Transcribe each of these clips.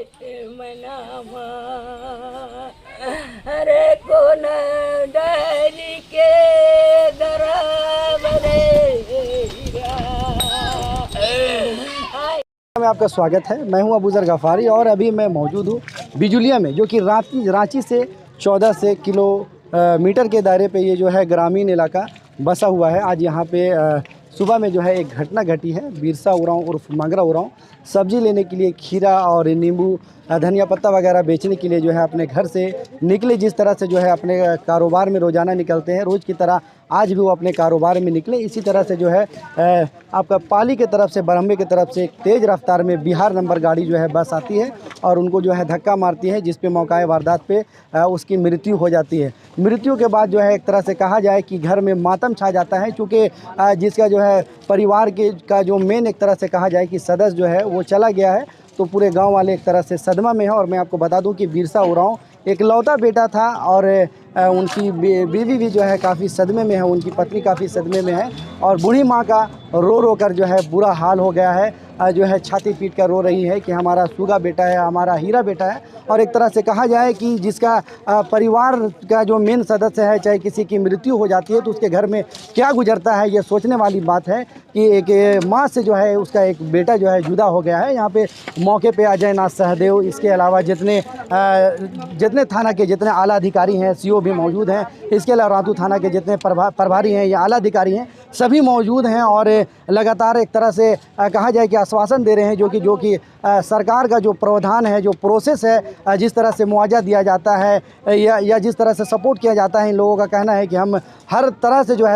Manama अरे कोन डाली के दराबरे में आपका स्वागत है। मैं हूं अबूजर गफारी और अभी मैं मौजूद हूं बिजुलिया में, जो कि रांची से 14 से किलोमीटर के दायरे पे ये जो है ग्रामीण इलाका बसा हुआ है। आज यहाँ पे सुबह में जो है एक घटना घटी है। बिरसा उरांव उर्फ मंगरा उरांव सब्जी लेने के लिए खीरा और नींबू धनिया पत्ता वगैरह बेचने के लिए जो है अपने घर से निकले। जिस तरह से जो है अपने कारोबार में रोज़ाना निकलते हैं, रोज़ की तरह आज भी वो अपने कारोबार में निकले। इसी तरह से जो है आपका पाली की तरफ से, बरहम्बे की तरफ से एक तेज़ रफ्तार में बिहार नंबर गाड़ी जो है बस आती है और उनको जो है धक्का मारती है, जिस पे मौका वारदात पे उसकी मृत्यु हो जाती है। मृत्यु के बाद जो है एक तरह से कहा जाए कि घर में मातम छा जाता है, क्योंकि जिसका जो है परिवार के का जो मेन एक तरह से कहा जाए कि सदस्य जो है वो चला गया है, तो पूरे गांव वाले एक तरह से सदमा में है। और मैं आपको बता दूं कि बिरसा उरांव एक लौता बेटा था और उनकी बीवी भी जो है काफ़ी सदमे में है, उनकी पत्नी काफ़ी सदमे में है और बूढ़ी माँ का रो रो कर जो है बुरा हाल हो गया है। जो है छाती पीट कर रो रही है कि हमारा सुगा बेटा है, हमारा हीरा बेटा है। और एक तरह से कहा जाए कि जिसका परिवार का जो मेन सदस्य है, चाहे किसी की मृत्यु हो जाती है तो उसके घर में क्या गुजरता है, ये सोचने वाली बात है कि एक माँ से जो है उसका एक बेटा जो है जुदा हो गया है। यहाँ पे मौके पे अजय नाथ सहदेव, इसके अलावा जितने थाना के जितने आला अधिकारी हैं, सीओ भी मौजूद हैं, इसके अलावा रातू थाना के जितने प्रभारी हैं या आला अधिकारी हैं, सभी मौजूद हैं और लगातार एक तरह से कहा जाए कि आश्वासन दे रहे हैं, जो कि सरकार का जो प्रावधान है, जो प्रोसेस है, जिस तरह से मुआवजा दिया जाता है या जिस तरह से सपोर्ट किया जाता है, इन लोगों का कहना है कि हम हर तरह से जो है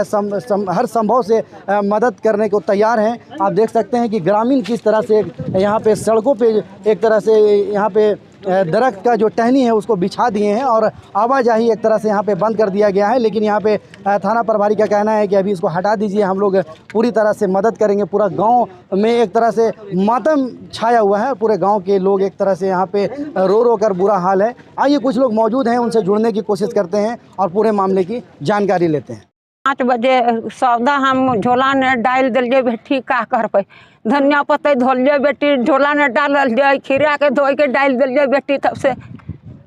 हर संभव से मदद करने को तैयार हैं। आप देख सकते हैं कि ग्रामीण किस तरह से यहाँ पे सड़कों पे एक तरह से यहाँ पे दरख्त का जो टहनी है उसको बिछा दिए हैं और आवाजाही एक तरह से यहाँ पे बंद कर दिया गया है। लेकिन यहाँ पे थाना प्रभारी का कहना है कि अभी इसको हटा दीजिए, हम लोग पूरी तरह से मदद करेंगे। पूरा गांव में एक तरह से मातम छाया हुआ है, पूरे गांव के लोग एक तरह से यहाँ पे रो रो कर बुरा हाल है। आइए कुछ लोग मौजूद हैं, उनसे जुड़ने की कोशिश करते हैं और पूरे मामले की जानकारी लेते हैं। 5 बजे सौदा हम झोला ने डाल दिलिए बेटी, का कर पे धनिया पत्ता धोलिए बेटी, झोला ने डाल दिए, खीरा के धो के डाल दिलिए बेटी। तब से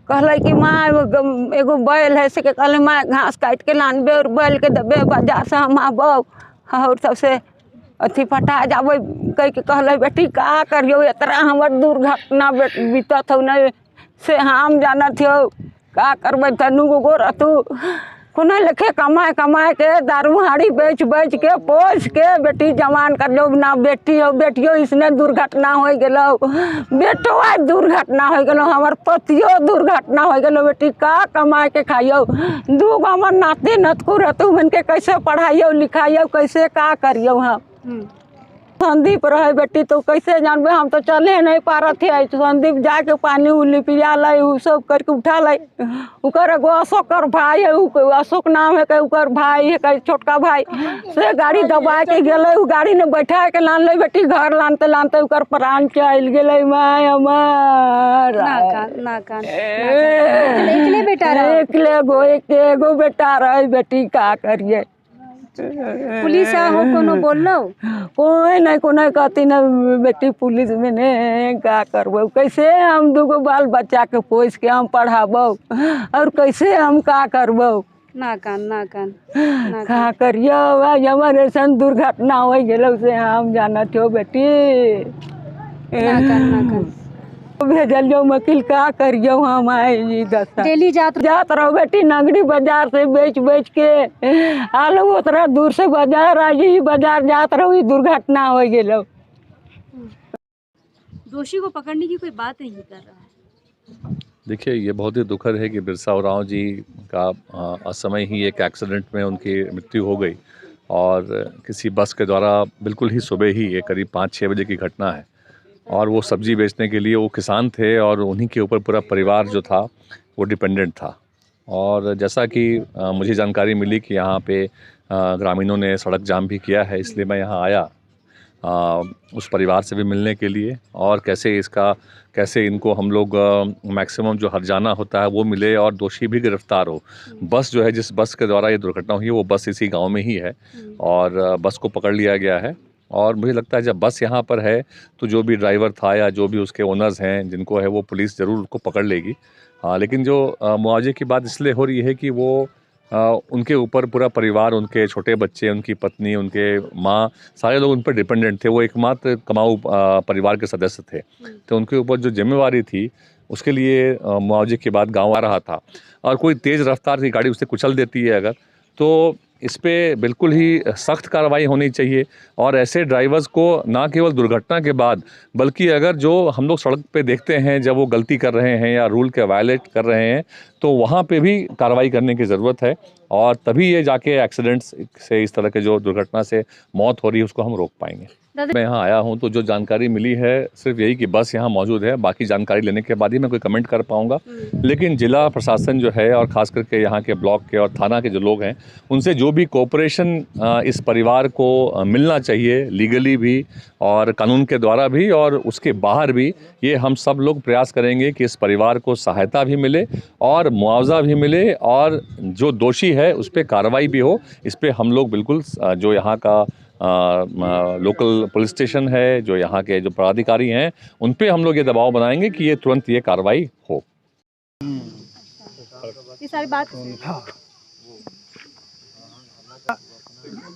कहले कि माँ एगो बैल है से कहले माँ घास काट के लानबे और बैल के दबे बाजार से हम आबो। और तब से अथी पटा जाबे कह के कहले बेटी का करियो, इतना हमर दुर्घटना बीतत हो नहीं से हम जानत हो, का करबे तनु गो रहतू कोना लिखे कमाए के दारू हाड़ी बेच के पोस के बेटी जवान कर लो ना। बेटी हो बेटियो इसने दुर्घटना हो गेलो, बेटो आज दुर्घटना हो गेलो, हमार पतियो दुर्घटना हो गेलो। बेटी का कमाए के खाइयो, दूगो हमार नाती नतकुर है, तू मन के कैसे पढ़ाइयो लिखाइयो, कैसे का करियो। हम संदीप रहे बेटी तो कैसे जानबे, हम तो चले नहीं पा रहे थे। संदीप जाके पानी उली पिया लाई, उ सब करके उठा लाई। उकर एगो अशोक कर भाई है, अशोक नाम है, उकर भाई है छोटका भाई से गाड़ी दबा के गेले, उ गाड़ी में बैठा के लान ले बेटी। घर लानते लानते उकर प्राण चल गेले। माय हमार एकले बेटा रहे, एगो बेटा रहे बेटी, का करिए। पुलिस हो कोनो बोलो, कोई नहीं कहती ना बेटी पुलिस में ने का करबो, कैसे हम दूगो बाल बच्चा के पोस के हम पढ़ाबो और कैसे हम का करबो। ना कान का करियो, आज हमारे ऐसा दुर्घटना हो गेलो से हम जानत हो बेटी। ना कान भेजलियो वकील, का करियो हम आई दशा। डेली जात रहो बेटी, नगरी बाजार से बेच के आलू उतना दूर से बाजार आई, बाजार जात रहो, दुर्घटना हो गेलो। दोषी को पकड़ने की कोई बात नहीं कर रहा है। देखिए, ये बहुत ही दुखद है कि बिरसा उरांव जी का असमय ही एक एक्सीडेंट में उनकी मृत्यु हो गई और किसी बस के द्वारा बिल्कुल ही सुबह ही, ये करीब 5-6 बजे की घटना है। और वो सब्ज़ी बेचने के लिए वो किसान थे और उन्हीं के ऊपर पूरा परिवार जो था वो डिपेंडेंट था। और जैसा कि मुझे जानकारी मिली कि यहाँ पे ग्रामीणों ने सड़क जाम भी किया है, इसलिए मैं यहाँ आया उस परिवार से भी मिलने के लिए और कैसे इनको हम लोग मैक्सिमम जो हर्जाना होता है वो मिले और दोषी भी गिरफ्तार हो। बस जो है, जिस बस के द्वारा ये दुर्घटना हुई है, वो बस इसी गांव में ही है और बस को पकड़ लिया गया है और मुझे लगता है जब बस यहाँ पर है तो जो भी ड्राइवर था या जो भी उसके ओनर्स हैं जिनको है वो पुलिस ज़रूर उसको पकड़ लेगी। हाँ, लेकिन जो मुआवजे की बात इसलिए हो रही है कि वो उनके ऊपर पूरा परिवार, उनके छोटे बच्चे, उनकी पत्नी, उनके माँ, सारे लोग उन पर डिपेंडेंट थे। वो एकमात्र कमाऊ परिवार के सदस्य थे, तो उनके ऊपर जो जिम्मेवारी थी उसके लिए मुआवजे के बाद गाँव आ रहा था और कोई तेज़ रफ्तार की गाड़ी उसे कुचल देती है अगर, तो इस पे बिल्कुल ही सख्त कार्रवाई होनी चाहिए। और ऐसे ड्राइवर्स को ना केवल दुर्घटना के बाद बल्कि अगर जो हम लोग सड़क पे देखते हैं जब वो गलती कर रहे हैं या रूल के वायलेट कर रहे हैं तो वहाँ पे भी कार्रवाई करने की ज़रूरत है और तभी ये जाके एक्सीडेंट्स से, इस तरह के जो दुर्घटना से मौत हो रही है उसको हम रोक पाएंगे। मैं यहाँ आया हूँ तो जो जानकारी मिली है सिर्फ यही कि बस यहाँ मौजूद है, बाकी जानकारी लेने के बाद ही मैं कोई कमेंट कर पाऊँगा। लेकिन जिला प्रशासन जो है और ख़ास करके यहाँ के ब्लॉक के और थाना के जो लोग हैं उनसे जो भी कोऑपरेशन इस परिवार को मिलना चाहिए, लीगली भी और कानून के द्वारा भी और उसके बाहर भी, ये हम सब लोग प्रयास करेंगे कि इस परिवार को सहायता भी मिले और मुआवजा भी मिले और जो दोषी है उस पर कार्रवाई भी हो। इस पर हम लोग बिल्कुल जो यहाँ का लोकल पुलिस स्टेशन है, जो यहाँ के जो पदाधिकारी हैं, उन पे हम लोग ये दबाव बनाएंगे कि ये तुरंत ये कार्रवाई हो। ये सारी बात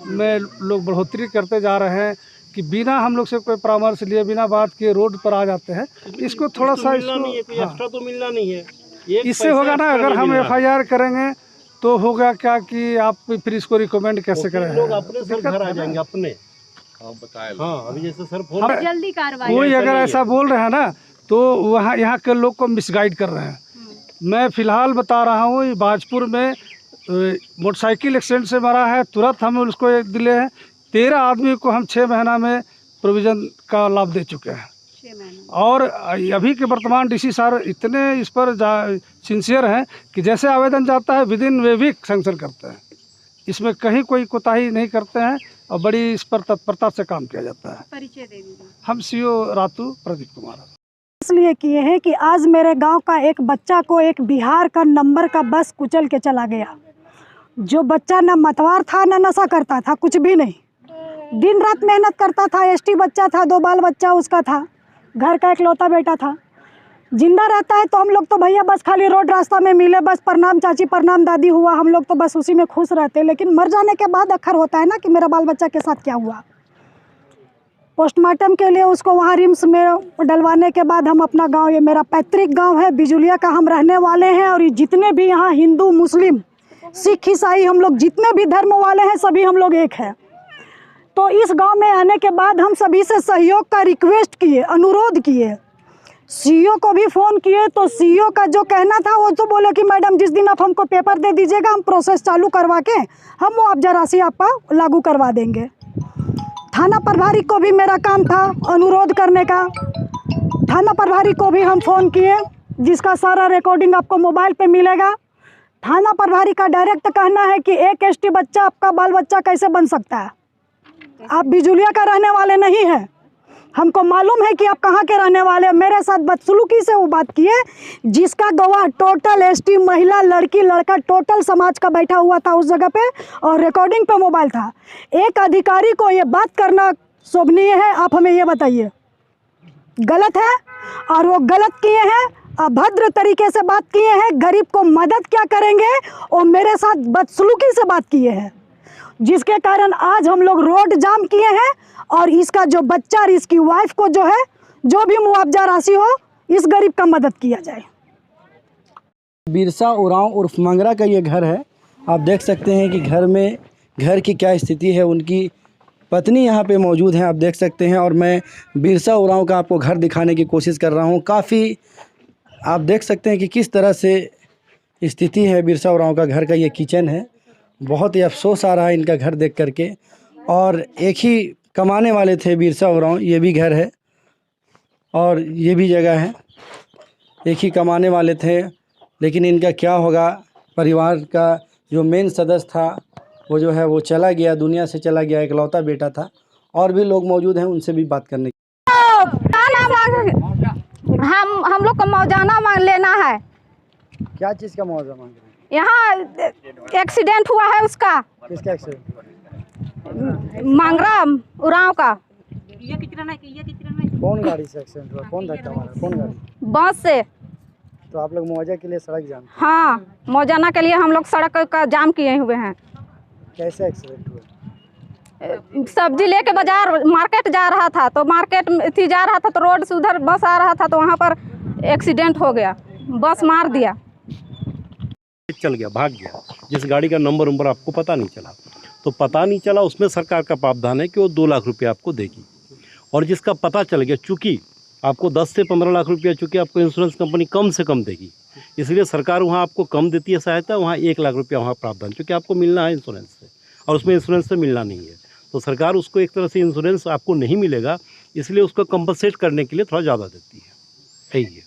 में लोग बढ़ोतरी करते जा रहे हैं कि बिना हम लोग से कोई परामर्श लिए, बिना बात के रोड पर आ जाते हैं। इसको थोड़ा सा एक्स्ट्रा तो मिलना नहीं है। इससे होगा ना, अगर हम FIR करेंगे तो होगा क्या कि आप फिर इसको रिकमेंड कैसे करें? लोग अपने सर घर आ जाएंगे अपने। हाँ, अभी जैसे सर फोन जल्दी कार्रवाई, कोई अगर ऐसा बोल रहे हैं ना तो वहाँ यहाँ के लोग को मिसगाइड कर रहे हैं। मैं फ़िलहाल बता रहा हूँ, बाजपुर में मोटरसाइकिल एक्सीडेंट से मरा है, तुरंत हम उसको एक दिले हैं। 13 आदमी को हम 6 महीना में प्रोविज़न का लाभ दे चुके हैं। और अभी के वर्तमान DC सर इतने इस पर सिंसियर हैं कि जैसे आवेदन जाता है विदिन वे वीक सैंक्शन करते हैं। इसमें कहीं कोई कोताही नहीं करते हैं और बड़ी इस पर तत्परता से काम किया जाता है। परिचय दे दीजिए। हम CO रातू प्रदीप कुमार। इसलिए किए हैं कि आज मेरे गांव का एक बच्चा को एक बिहार का नंबर का बस कुचल के चला गया। जो बच्चा न मतवार था न नशा करता था, कुछ भी नहीं, दिन रात मेहनत करता था। ST बच्चा था, 2 बाल बच्चा उसका था, घर का इकलौता बेटा था। जिंदा रहता है तो हम लोग तो भैया बस खाली रोड रास्ता में मिले, बस प्रणाम चाची प्रणाम दादी हुआ, हम लोग तो बस उसी में खुश रहते। लेकिन मर जाने के बाद अखर होता है ना कि मेरा बाल बच्चा के साथ क्या हुआ। पोस्टमार्टम के लिए उसको वहाँ रिम्स में डलवाने के बाद हम अपना गांव, ये मेरा पैतृक गांव है, बिजुलिया का हम रहने वाले हैं। और ये जितने भी यहाँ हिंदू मुस्लिम सिख ईसाई हम लोग जितने भी धर्म वाले हैं सभी हम लोग एक हैं। तो इस गांव में आने के बाद हम सभी से सहयोग का रिक्वेस्ट किए, अनुरोध किए, CO को भी फ़ोन किए। तो CO का जो कहना था वो तो बोले कि मैडम जिस दिन आप हमको पेपर दे दीजिएगा हम प्रोसेस चालू करवा के हम मुआवजा राशि आपका लागू करवा देंगे। थाना प्रभारी को भी मेरा काम था अनुरोध करने का। थाना प्रभारी को भी हम फ़ोन किए, जिसका सारा रिकॉर्डिंग आपको मोबाइल पे मिलेगा। थाना प्रभारी का डायरेक्ट कहना है कि एक ST बच्चा आपका बाल बच्चा कैसे बन सकता है? आप बिजुलिया का रहने वाले नहीं हैं, हमको मालूम है कि आप कहाँ के रहने वाले हैं। मेरे साथ बदसलूकी से वो बात किए, जिसका गवाह टोटल ST महिला लड़की लड़का टोटल समाज का बैठा हुआ था उस जगह पे और रिकॉर्डिंग पे मोबाइल था। एक अधिकारी को ये बात करना शोभनीय है? आप हमें ये बताइए, गलत है। और वो गलत किए हैं, अभद्र तरीके से बात किए हैं, गरीब को मदद क्या करेंगे और मेरे साथ बदसलूकी से बात किए हैं, जिसके कारण आज हम लोग रोड जाम किए हैं। और इसका जो बच्चा और इसकी वाइफ को जो है जो भी मुआवजा राशि हो इस गरीब का मदद किया जाए। बिरसा उरांव उर्फ मंगरा का ये घर है। आप देख सकते हैं कि घर की क्या स्थिति है। उनकी पत्नी यहाँ पे मौजूद हैं, आप देख सकते हैं। और मैं बिरसा उरांव का आपको घर दिखाने की कोशिश कर रहा हूँ। काफ़ी आप देख सकते हैं कि किस तरह से स्थिति है बिरसा उरांव का घर का। ये किचन है, बहुत ही अफसोस आ रहा है इनका घर देख करके। और एक ही कमाने वाले थे बिरसा उरांव, ये भी घर है और ये भी जगह है, एक ही कमाने वाले थे। लेकिन इनका क्या होगा, परिवार का जो मेन सदस्य था वो जो है वो चला गया, दुनिया से चला गया, इकलौता बेटा था। और भी लोग मौजूद हैं, उनसे भी बात करने हम लोग को मुआवजा लेना है। क्या चीज़ का मुआवजा मांग रहे हैं? यहाँ एक्सीडेंट हुआ है उसका। किसका एक्सीडेंट? मांगरा उरांव का। कौन गाड़ी से एक्सीडेंट हुआ, कौन धक्का मारा, कौन गाड़ी? बस से। तो आप लोग मुआवजा के लिए सड़क जाम? हाँ, मौजाना के लिए हम लोग सड़क का जाम किए हुए हैं। कैसे एक्सीडेंट हुआ? सब्जी लेके बाजार मार्केट जा रहा था, तो मार्केट थी जा रहा था तो रोड से उधर बस आ रहा था तो वहाँ पर एक्सीडेंट हो गया, बस मार दिया। चल गया, भाग गया। जिस गाड़ी का नंबर आपको पता नहीं चला, तो पता नहीं चला उसमें सरकार का प्रावधान है कि वो 2 लाख रुपये आपको देगी। और जिसका पता चल गया, चूँकि आपको 10 से 15 लाख रुपया चूँकि आपको इंश्योरेंस कंपनी कम से कम देगी, इसलिए सरकार वहाँ आपको कम देती है सहायता, वहाँ 1 लाख रुपया वहाँ प्रावधान, क्योंकि आपको मिलना है इंश्योरेंस से और उसमें इंश्योरेंस से मिलना नहीं है, तो सरकार उसको एक तरह से इंश्योरेंस आपको नहीं मिलेगा, इसलिए उसको कंपनसेट करने के लिए थोड़ा ज़्यादा देती है। यही है।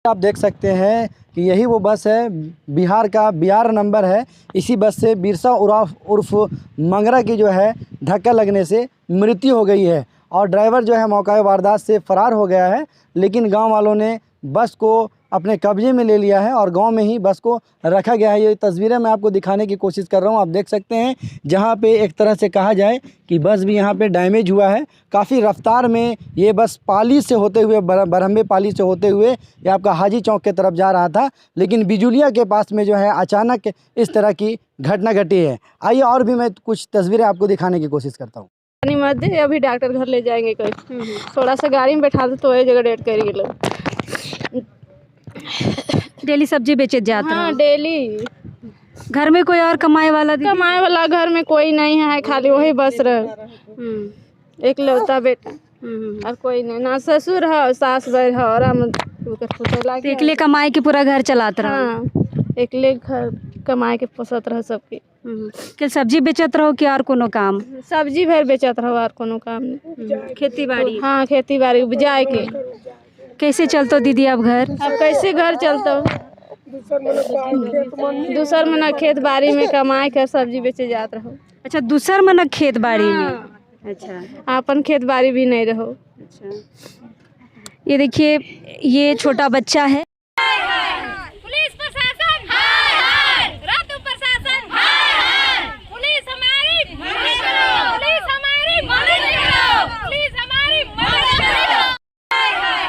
आप देख सकते हैं कि यही वो बस है, बिहार का बिहार नंबर है। इसी बस से बिरसा उर्फ मंगरा की जो है धक्का लगने से मृत्यु हो गई है और ड्राइवर जो है मौका वारदात से फरार हो गया है। लेकिन गांव वालों ने बस को अपने कब्जे में ले लिया है और गांव में ही बस को रखा गया है। ये तस्वीरें मैं आपको दिखाने की कोशिश कर रहा हूं। आप देख सकते हैं जहां पे एक तरह से कहा जाए कि बस भी यहां पे डैमेज हुआ है। काफ़ी रफ्तार में ये बस पाली से होते हुए बरहम्बे पाली से होते हुए ये आपका हाजी चौक की तरफ जा रहा था, लेकिन बिजुलिया के पास में जो है अचानक इस तरह की घटना घटी है। आइए और भी मैं कुछ तस्वीरें आपको दिखाने की कोशिश करता हूँ। मत दे, अभी डॉक्टर घर ले जाएंगे कोई, थोड़ा सा गाड़ी में बैठा दो तो ये जगह डेट करिए लोग। डेली सब्जी बेचे जाते हैं? हाँ, डेली। घर में कोई और कमाए वाला? कमाए वाला घर में कोई नहीं है, खाली वही बस रहे, एक लौता बेटा और कोई नहीं, ना ससुर है, सास बहू है और हम एकले कमाए के पूरा घर चलाते रहो? हाँ, एकले घर कमाए के पोसत रह सबके। के सब्जी बेचत रहो कि और कोनो काम? सब्जी भर बेचत रहो और कोनो काम नहीं। खेती बाड़ी? हाँ, खेती बाड़ी उपजाए के। कैसे चलतो दीदी अब घर? अब कैसे घर चलतो? दूसर मना खेत बाड़ी में कमाए कर सब्जी बेचे जात रहो। अच्छा, दूसर मना खेत बाड़ी में? अच्छा, अपन खेत बाड़ी भी नहीं रहो। अच्छा, ये देखिए, ये छोटा बच्चा है। पुलिस प्रशासन हाय हाय, रातू प्रशासन हाय हाय, पुलिस हमारी मदद करो, पुलिस हमारी मदद करो, पुलिस हमारी मदद करो, हाय हाय,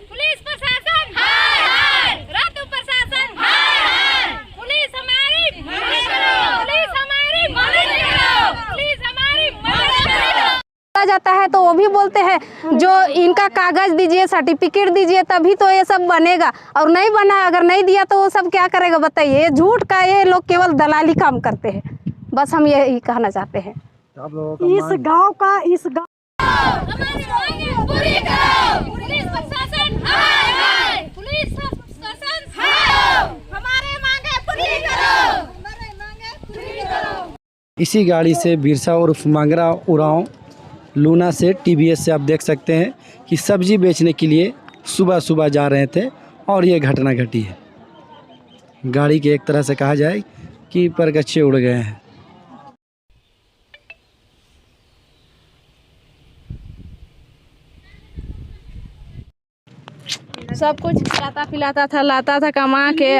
पुलिस प्रशासन हाय हाय, रातू प्रशासन हाय हाय, पुलिस हमारी मदद करो, पुलिस हमारी मदद करो, पुलिस हमारी मदद करो। जाता है तो वो भी बोलते हैं जो इनका कागज दीजिए, सर्टिफिकेट दीजिए, तभी तो ये सब बनेगा, और नहीं बना, अगर नहीं दिया तो वो सब क्या करेगा बताइए। ये झूठ का, ये लोग केवल दलाली काम करते हैं, बस हम यही कहना चाहते हैं। इस गांव का हमारी मांगे पूरी करो, पुलिस प्रशासन हाय हाय, पुलिस प्रशासन हाय, हमारे मांगे पूरी करो, हमारे मांगे पूरी करो। इसी गाड़ी से बिरसा उर्फ मंगरा उरांव लूना से TBS से आप देख सकते हैं कि सब्जी बेचने के लिए सुबह सुबह जा रहे थे और ये घटना घटी है। गाड़ी के एक तरह से कहा जाए कि परगच्छे उड़ गए हैं। सब कुछ खिलाता पिलाता था, लाता था कमा के।